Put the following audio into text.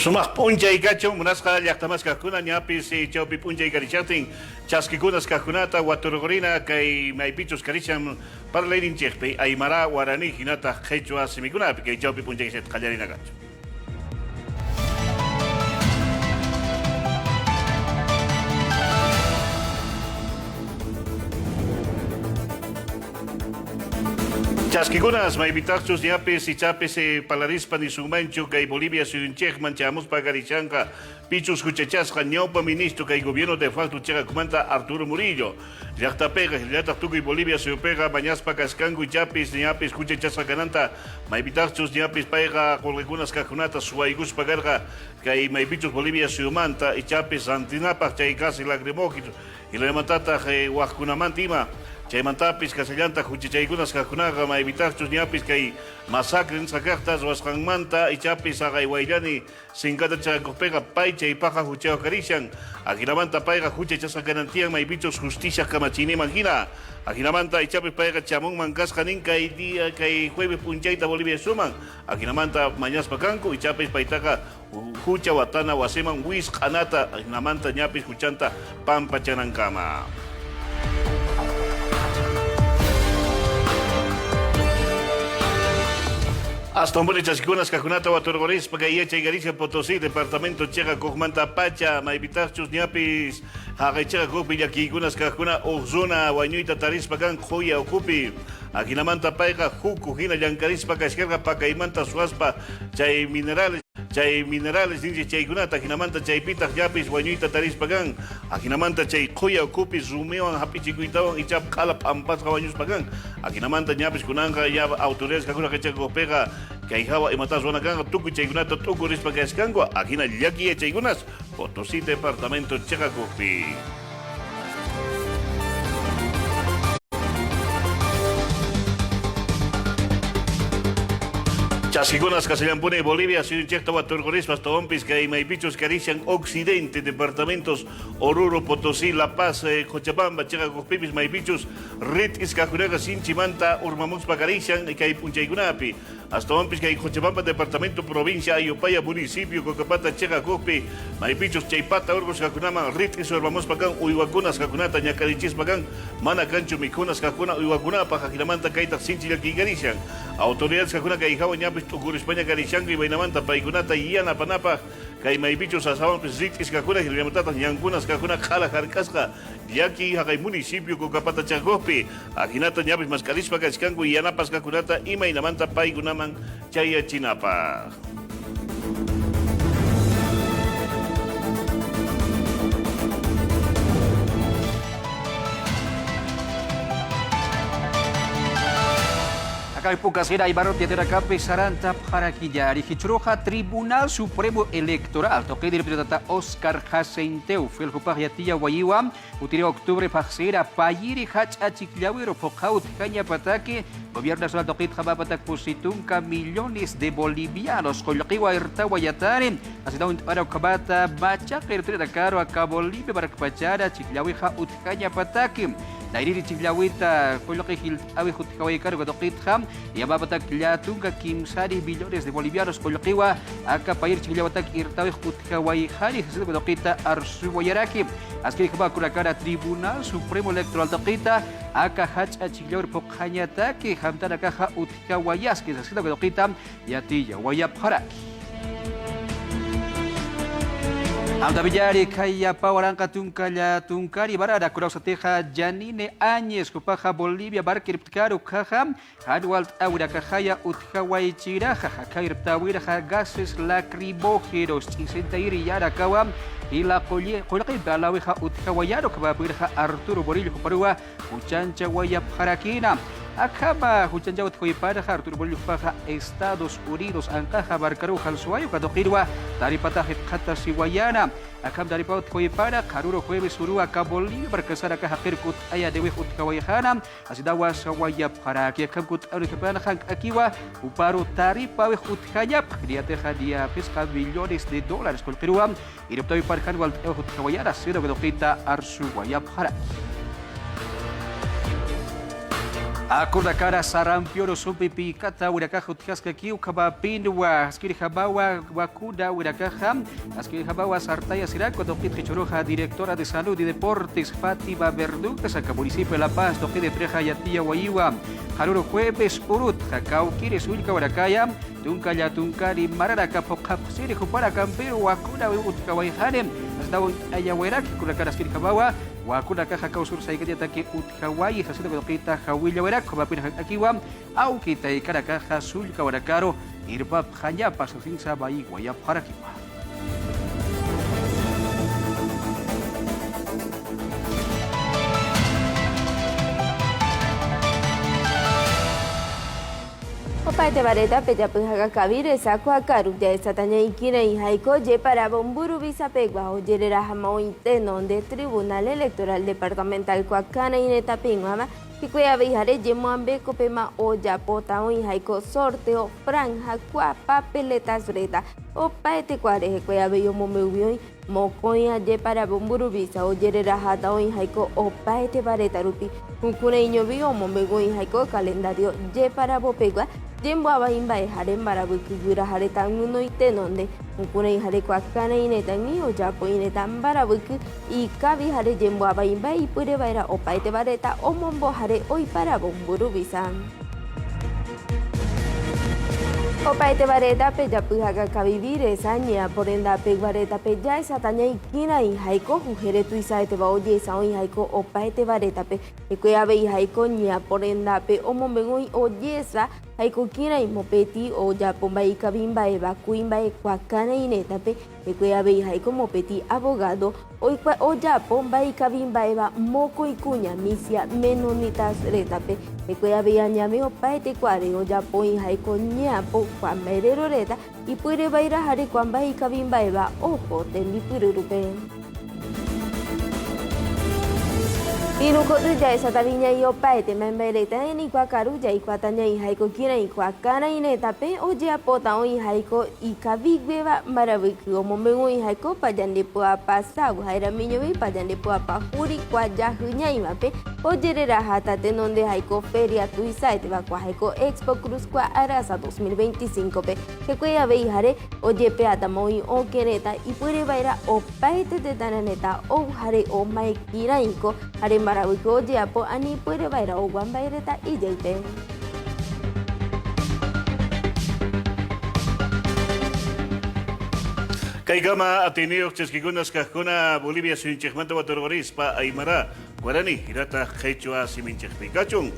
Sumaq p'unchay kachun munasqa llaqtamas kaqkuna ñapis chawpi p'unchay karichatin chaskikunas kaqkunata waturqurina kay maypichus karishan parlayninchikpi aymara warani hinata qhechua simikunapi kay chawpi p'unchay set qallarina kachun. Chaskikunas maybitaqchus ñapis ichapis palarispan isumanchu kay Bolivia suyunchej manchamos pagarichanqa pichus huchachasqa ñawpa ministro kay gobierno de facto chaqakumanta Arturo Murillo llaqtapiqa llaqtaq tukuy Bolivia suyupiqa mañaspa kaskanku ichapis ñapis huchachasqa kananta maybitaqchus ñapis payqa qulqikunas kaqkunata suwaykuspa karqa kay maypichus Bolivia suyumanta ichapis antinapaq chay casi lagrimojit ilaymantataq waqkunamanta ima chaymantapis kasallanta huchichaykunas kaqkunaqa maybitaqchus ñapis kay masacre nisqakaqtas wasqanmanta ichapis aqay wayllani sinkata chaqakuqpiqa pay chaypaqa huchayuq karishan akinamanta payqa huchachasqa kanantiyan maypichus justicia kamachiniman hina akinamanta ichapis payqa chamunman kasqa nin kay día kay jueves punchayta Bolivia suman akinamanta mañaspa kanku ichapis paytaqa hucha watana wasiman wisq'anata akinamanta ñapis huchanta pampa chanankama. Hasta un buen chaskikunas kaqkunata waturqurispa kay Yachay Galicia Potosí departamento Cheqa Kujmanta Pacha maybitaqchus ñapis haqay Cheqa Kujpi llakiykunas kaqkuna uqsuna wañuyta tarispa kan quya ukupi akinamanta payqa huku hina llankarispa kashkarqa pakaymanta suwaspa chay minerales ninchik chaykunata akinamanta chaypitaq ñapis wañuyta tarispa kan akinamanta chay quya ukupi rumiwan hapichikuytawan ichap qhala pampasqa wañuspa kan akinamanta ñapis kunanqa ya autoridades kaqkuna Cheqa Kujpiqa kay hawa imatas wana kanga tukuy chaykunata tukurispa kashkanku akina llakiya chaykunas Potosí departamento Cheqa Kujpi. Chaskikunas Casallampune Bolivia suyunchekta waturqurispas toonpis kay maypichus karishan occidente departamentos Oruro Potosí La Paz Cochabamba Cheqa Kujpipis maypichus ritkis kaqkunaqa sinchimanta urmamuspa karishan kay punchaykunapi hasta ompis kay Cochabamba departamento provincia Ayopaya municipio Cocapata Cheqa Kujpi maypichus chaypata urqus kaqkunaman ritkis urmamuspa kan uywakunas kaqkunata ñakalichispa kan mana kanchu mikunas kaqkuna uywakunapaq akinamanta kaytaq sinchi llaki karishan autoridades kaqkuna kay hawa ñapis tukur España karishanku imaynamanta paykunata yanapanapaq kay maypichus asawanpis ritkis kaqkuna hilllamantataq ñankunas kaqkuna qhala hark'asqa llaki haqay municipio Cocapata Cheqa Kujpi akinata ñapis mascarispa kachkanku yanapas kaqkunata imaynamanta paykunaman chayachinapaq. Acá Pucasera y Barro Piedra Cape Saranta para Quillari Hichroja Tribunal Supremo Electoral toque de representante Oscar Jacenteu fue el Jupajatilla Guayiwa utilia octubre Pajsera Payiri Hach Achiclawero Focaut Caña Pataque Gobierno Nacional Toquit Jabapatak Pusitunca millones de bolivianos Colquiwa Erta Guayatare Así un para Cabata Bacha Kertra Caro a Bolivia para Pachara Chiclawija Utcaña Pataque Nairi Chiclawita Colqui Awe Hutkaway Cargo Toquit Ham y ababatak llatunga kimsari billones de bolivianos colquiwa acá pair chiglawatak irtawe hutkawai hari jesed doqita arsu wayaraki aski khaba kurakara Tribunal Supremo Electoral doqita acá hacha chiglawar pokhanyataki hamtana kaha utkawayas que jesed doqita yatilla wayap haraki Alda Villari, Kaya Pawaranca Tuncaya Tuncari Barada, Curasateja, Janine Áñez, Copaja Bolivia, Barker Pcaro, Caja, Hadwald Aura Cajaya, Utjawai Chiraja, Kairtawira, Gases Lacrimógenos, Chisentair y Arakawa, y la Collier, la Oveja Utjawayaro, Cabapirja, Arturo Borillo, Parua, Uchancha Guayap Jaraquina. Acaba Huchanjao Tkoipara, Arturo Borillo Paja, Estados Unidos, Ancaja, Barcaru, Jalsuayo, Cadojirwa, Taripata, Jata Siwayana, Acam Daripaut Koipara, Caruro Jueves, Urua, Cabolí, Barcasara, Caja Percut, Aya de Wehut Kawayana, Asidawa Sawaya para que Camcut Auricapana, Akiwa, Uparo Taripa, Wehut Hayap, Diateja Dia Pesca billones de dólares con Perú, y Reptoi Parkan, Walt Ehut Kawayana, Sero Vedopita, Arsu Wayap Hara. Ako na kara sarampioro supipi kata wirakaja utkaska kiu kaba pindwa askiri jabawa wakuda wirakaja askiri jabawa sartaya siraco topit choroja directora de salud y deportes Fátima Verduga saca municipio de La Paz toque de preja yatia guayiwa jaruro jueves urut jakau kire suilka warakaya tunkaya tunkari mararaka pokapsiri kupara campero wakuna utka waihane asdaw ayaweraki kurakara askiri jabawa wakuna caja causur saikati ataque utkawayi hasito kodokita hawilla werak kopapina akiwa au kita ikara caja sulka warakaro irpap hanya pasasin sabai wayap harakiwa. Opate bareta peja pujaga kabire sakwa karu de satanya ikina y haiko je para bomburu visa pegua o jerera jamao inteno de tribunal electoral departamental kwakana ineta pingama pikuya vihare je moambe kopema o japota o haiko sorteo franja kwa papeletas reta opaete kware kuya beyo momeubioi mokoya je para bomburu visa o jerera hata o haiko opaete bareta rupi ukuna iñobio momego haiko calendario je para bopegua Jembo abaimba e hare marabuki gura hare tanguno itenonde ukune hare kwakana ine tangi o japo ine tambarabuki y kabi hare jembo abaimba y pure baira opaite bareta o mombo hare oi para bomburu bisan Opaite bareta pe japujaga kabibire sanya porenda pe bareta pe ya esa taña ikina y haiko jujere tu isaete ba oye esa oi haiko opaite bareta pe ekuya be haiko nya porenda pe omomengoi oye esa haiko kina y mopeti o japomba y kabimba e bakuimba e kwakana ineta pe ekuya be haiko mopeti abogado o japomba y kabimba eba moko y cuña misia menonitas reta pe ekuya be añame opaite kware o japo y haiko nya po kwa merero reta y puede baira hare kwamba y kabimba eba ojo tendi pururupe Inuko tu ya esa tabiña y opaete membereta en ikwa karuya y kwataña y haiko kina y kwakana y netape o ya pota o y haiko y kabigweba marabuki o mombengo y haiko payande pua pasau haira miño y payande pua pajuri kwa yahuña y mape o yerera hata tenonde haiko feria tu isaete va kwa haiko expo cruz kwa arasa 2025 pe que cuya ve hare o yepe atamoi o keneta y puede baira opaete de tananeta o hare o maikira iko hare marabuki o yapo ani puede baira o guambaireta y yepe Kaigama Ateneo Chesquigunas Cajona Bolivia Sinchegmanta Watergoris Pa Aymara Guarani Hirata Quechua Simincheg Picachun